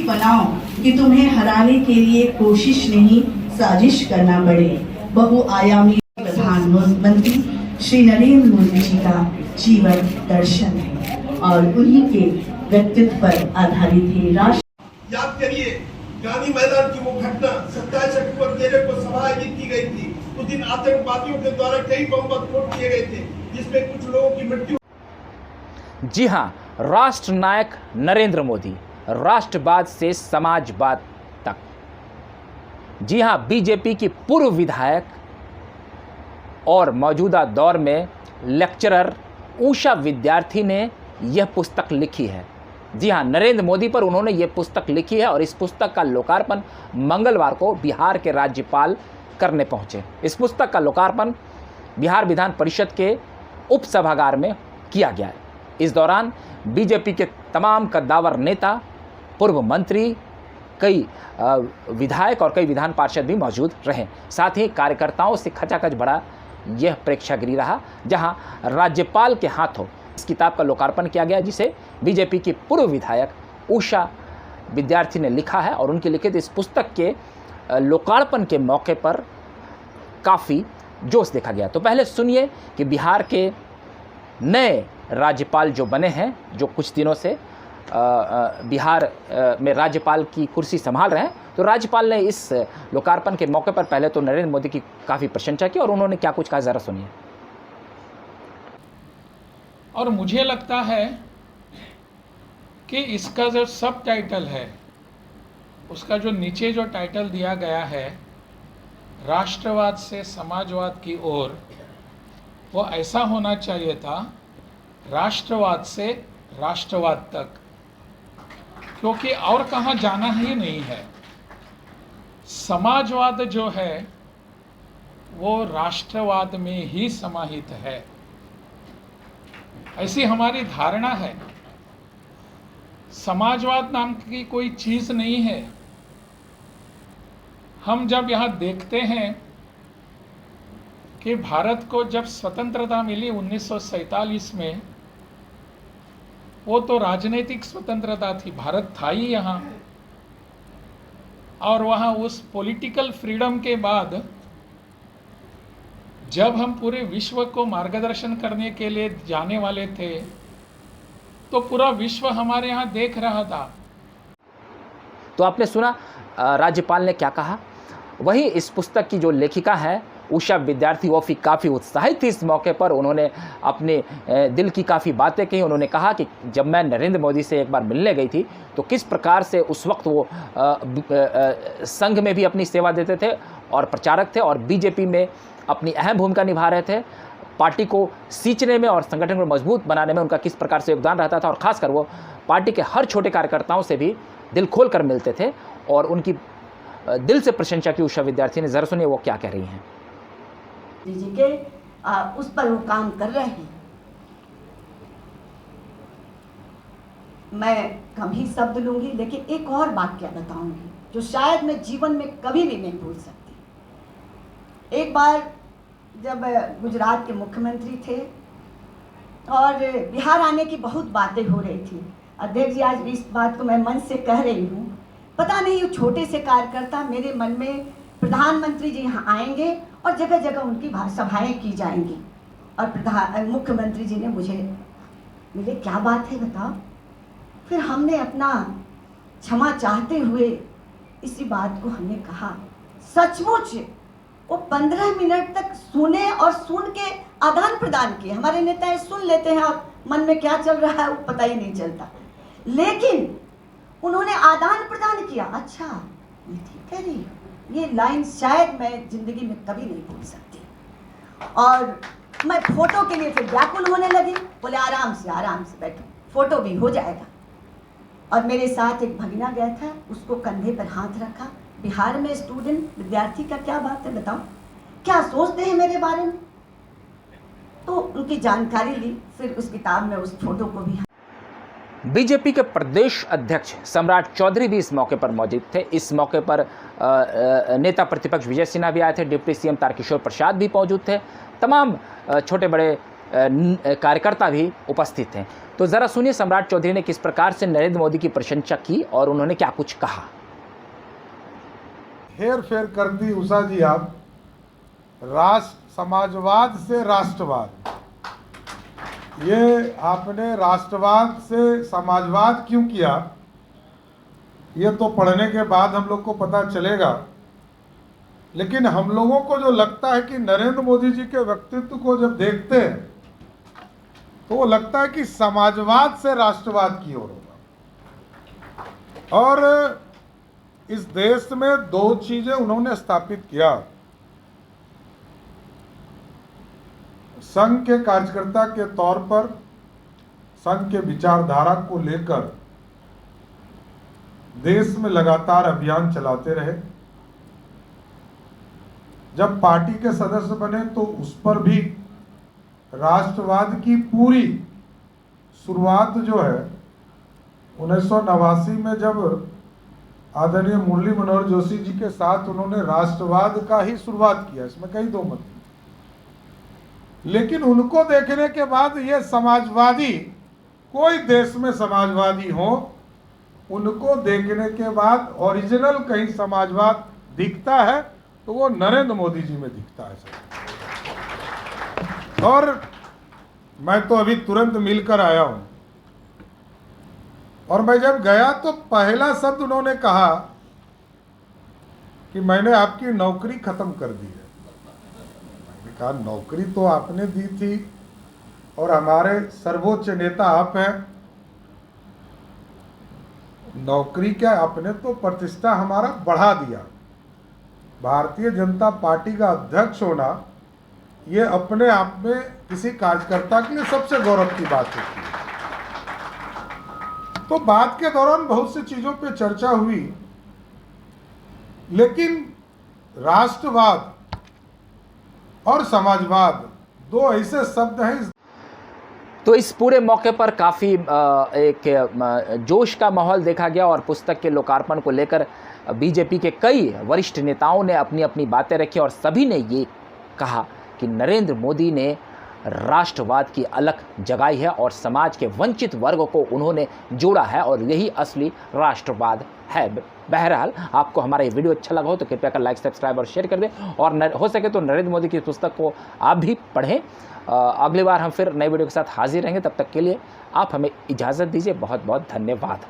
बनाओ कि तुम्हें हराने के लिए कोशिश नहीं साजिश करना पड़े। बहुआयामी प्रधानमंत्री श्री नरेंद्र मोदी जी का जीवन दर्शन है और उन्हीं के व्यक्तित्व पर आधारित है। राष्ट्र याद करिए गांधी मैदान की वो घटना 27 अक्टूबर 13 को सभा आयोजित की गई थी। उस दिन आतंकवादियों के द्वारा कई बम विस्फोट किए गए थे जिसमें कुछ लोगों की मृत्यु। जी हां, राष्ट्र नायक नरेंद्र मोदी, राष्ट्रवाद से समाजवाद तक। जी हां, बीजेपी की पूर्व विधायक और मौजूदा दौर में लेक्चरर उषा विद्यार्थी ने यह पुस्तक लिखी है। जी हां, नरेंद्र मोदी पर उन्होंने ये पुस्तक लिखी है और इस पुस्तक का लोकार्पण मंगलवार को बिहार के राज्यपाल करने पहुंचे। इस पुस्तक का लोकार्पण बिहार विधान परिषद के उप सभागार में किया गया है। इस दौरान बीजेपी के तमाम कद्दावर नेता, पूर्व मंत्री, कई विधायक और कई विधान पार्षद भी मौजूद रहे। साथ ही कार्यकर्ताओं से खचाखच भरा यह प्रेक्षागृह रहा जहां राज्यपाल के हाथों इस किताब का लोकार्पण किया गया, जिसे बीजेपी की पूर्व विधायक उषा विद्यार्थी ने लिखा है और उनकी लिखित इस पुस्तक के लोकार्पण के मौके पर काफ़ी जोश देखा गया। तो पहले सुनिए कि बिहार के नए राज्यपाल जो बने हैं, जो कुछ दिनों से बिहार में राज्यपाल की कुर्सी संभाल रहे हैं, तो राज्यपाल ने इस लोकार्पण के मौके पर पहले तो नरेंद्र मोदी की काफ़ी प्रशंसा की और उन्होंने क्या कुछ कहा, ज़रा सुनिए। और मुझे लगता है कि इसका जो सब टाइटल है, उसका जो नीचे जो टाइटल दिया गया है, राष्ट्रवाद से समाजवाद की ओर, वो ऐसा होना चाहिए था, राष्ट्रवाद से राष्ट्रवाद तक, क्योंकि और कहाँ जाना ही नहीं है। समाजवाद जो है वो राष्ट्रवाद में ही समाहित है, ऐसी हमारी धारणा है। समाजवाद नाम की कोई चीज नहीं है। हम जब यहाँ देखते हैं कि भारत को जब स्वतंत्रता मिली 1947 में, वो तो राजनीतिक स्वतंत्रता थी, भारत था ही यहाँ, और वहाँ उस पॉलिटिकल फ्रीडम के बाद जब हम पूरे विश्व को मार्गदर्शन करने के लिए जाने वाले थे, तो पूरा विश्व हमारे यहाँ देख रहा था। तो आपने सुना राज्यपाल ने क्या कहा। वही इस पुस्तक की जो लेखिका है उषा विद्यार्थी, वो भी काफ़ी उत्साहित थी इस मौके पर। उन्होंने अपने दिल की काफ़ी बातें कही। उन्होंने कहा कि जब मैं नरेंद्र मोदी से एक बार मिलने गई थी तो किस प्रकार से उस वक्त वो संघ में भी अपनी सेवा देते थे और प्रचारक थे और बीजेपी में अपनी अहम भूमिका निभा रहे थे। पार्टी को सींचने में और संगठन को मजबूत बनाने में उनका किस प्रकार से योगदान रहता था और ख़ासकर वो पार्टी के हर छोटे कार्यकर्ताओं से भी दिल खोल कर मिलते थे और उनकी दिल से प्रशंसा की उषा विद्यार्थी ने। ज़रा सुनिए वो क्या कह रही हैं। जी के उस पर वो काम कर रहे हैं। मैं कम ही शब्द लूंगी, लेकिन एक और वाक्य बताऊंगी जो शायद मैं जीवन में कभी भी नहीं भूल सकती। एक बार जब गुजरात के मुख्यमंत्री थे और बिहार आने की बहुत बातें हो रही थी। अध्यक्ष जी, आज इस बात को मैं मन से कह रही हूँ, पता नहीं वो छोटे से कार्यकर्ता, मेरे मन में प्रधानमंत्री जी यहाँ आएंगे और जगह जगह उनकी सभाएं की जाएंगी और मुख्यमंत्री जी ने मुझे मिले, क्या बात है बताओ। फिर हमने अपना क्षमा चाहते हुए इसी बात को हमने कहा। सचमुच वो 15 मिनट तक सुने और सुन के आदान प्रदान किए। हमारे नेता सुन लेते हैं और मन में क्या चल रहा है वो पता ही नहीं चलता, लेकिन उन्होंने आदान प्रदान किया। अच्छा, ये ठीक कह रही हूँ, ये लाइन शायद मैं जिंदगी में कभी नहीं भूल सकती। और मैं फोटो के लिए फिर व्याकुल होने लगी। बोले आराम से बैठो, फोटो भी हो जाएगा। और मेरे साथ एक भगिना गया था, उसको कंधे पर हाथ रखा। बिहार में स्टूडेंट, विद्यार्थी का क्या बात है बताओ, क्या सोचते हैं मेरे बारे में, तो उनकी जानकारी ली। फिर उस किताब में उस फोटो को भी। बीजेपी के प्रदेश अध्यक्ष सम्राट चौधरी भी इस मौके पर मौजूद थे। इस मौके पर नेता प्रतिपक्ष विजय सिन्हा भी आए थे, डिप्टी सीएम तारकिशोर प्रसाद भी मौजूद थे। तमाम छोटे बड़े कार्यकर्ता भी उपस्थित थे। तो ज़रा सुनिए सम्राट चौधरी ने किस प्रकार से नरेंद्र मोदी की प्रशंसा की और उन्होंने क्या कुछ कहा। हेर फेर कर दी उषा जी आप, समाजवाद से राष्ट्रवाद, ये आपने राष्ट्रवाद से समाजवाद क्यों किया, ये तो पढ़ने के बाद हम लोग को पता चलेगा। लेकिन हम लोगों को जो लगता है कि नरेंद्र मोदी जी के व्यक्तित्व को जब देखते हैं तो वो लगता है कि समाजवाद से राष्ट्रवाद की ओर होगा। और इस देश में दो चीजें उन्होंने स्थापित किया। संघ के कार्यकर्ता के तौर पर संघ के विचारधारा को लेकर देश में लगातार अभियान चलाते रहे। जब पार्टी के सदस्य बने तो उस पर भी राष्ट्रवाद की पूरी शुरुआत जो है 1989 में जब आदरणीय मुरली मनोहर जोशी जी के साथ उन्होंने राष्ट्रवाद का ही शुरुआत किया, इसमें कई दो मत नहीं। लेकिन उनको देखने के बाद ये समाजवादी, कोई देश में समाजवादी हो, उनको देखने के बाद ओरिजिनल कहीं समाजवाद दिखता है तो वो नरेंद्र मोदी जी में दिखता है सर। और मैं तो अभी तुरंत मिलकर आया हूं और मैं जब गया तो पहला शब्द उन्होंने कहा कि मैंने आपकी नौकरी खत्म कर दी है। मैंने कहा नौकरी तो आपने दी थी और हमारे सर्वोच्च नेता आप हैं, नौकरी क्या, आपने तो प्रतिष्ठा हमारा बढ़ा दिया। भारतीय जनता पार्टी का अध्यक्ष होना ये अपने आप में किसी कार्यकर्ता के लिए सबसे गौरव की बात होती है। तो बात के दौरान बहुत सी चीजों पे चर्चा हुई, लेकिन राष्ट्रवाद और समाजवाद दो ऐसे शब्द हैं। तो इस पूरे मौके पर काफ़ी एक जोश का माहौल देखा गया और पुस्तक के लोकार्पण को लेकर बीजेपी के कई वरिष्ठ नेताओं ने अपनी अपनी बातें रखी और सभी ने ये कहा कि नरेंद्र मोदी ने राष्ट्रवाद की अलख जगाई है और समाज के वंचित वर्ग को उन्होंने जोड़ा है और यही असली राष्ट्रवाद है। बहरहाल आपको हमारा ये वीडियो अच्छा लगा हो तो कृपया कर लाइक, सब्सक्राइब और शेयर कर दें और हो सके तो नरेंद्र मोदी की पुस्तक को आप भी पढ़ें। अगली बार हम फिर नए वीडियो के साथ हाजिर रहेंगे, तब तक के लिए आप हमें इजाज़त दीजिए। बहुत बहुत धन्यवाद।